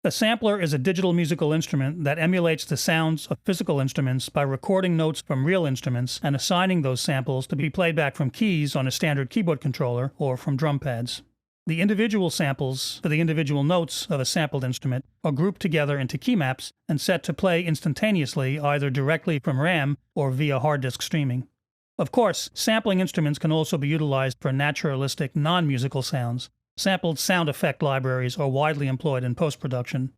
A sampler is a digital musical instrument that emulates the sounds of physical instruments by recording notes from real instruments and assigning those samples to be played back from keys on a standard keyboard controller or from drum pads. The individual samples for the individual notes of a sampled instrument are grouped together into key maps and set to play instantaneously either directly from RAM or via hard disk streaming. Of course, sampling instruments can also be utilized for naturalistic non-musical sounds. Sampled sound effect libraries are widely employed in post-production.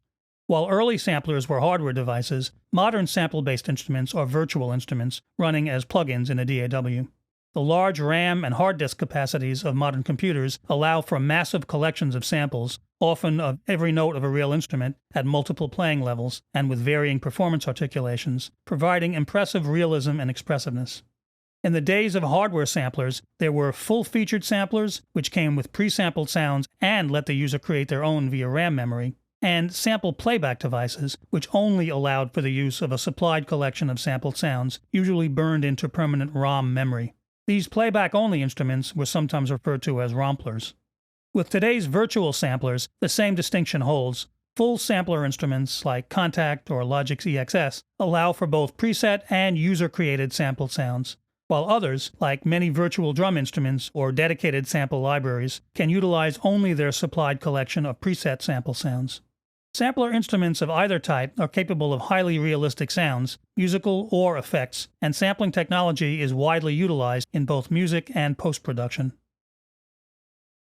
While early samplers were hardware devices, modern sample-based instruments are virtual instruments running as plugins in a DAW. The large RAM and hard disk capacities of modern computers allow for massive collections of samples, often of every note of a real instrument, at multiple playing levels and with varying performance articulations, providing impressive realism and expressiveness. In the days of hardware samplers, there were full-featured samplers, which came with pre-sampled sounds and let the user create their own via RAM memory, and sample playback devices, which only allowed for the use of a supplied collection of sampled sounds, usually burned into permanent ROM memory. These playback-only instruments were sometimes referred to as ROMplers. With today's virtual samplers, the same distinction holds. Full sampler instruments like Contact or Logic's EXS allow for both preset and user-created sampled sounds, while others, like many virtual drum instruments or dedicated sample libraries, can utilize only their supplied collection of preset sample sounds. Sampler instruments of either type are capable of highly realistic sounds, musical or effects, and sampling technology is widely utilized in both music and post-production.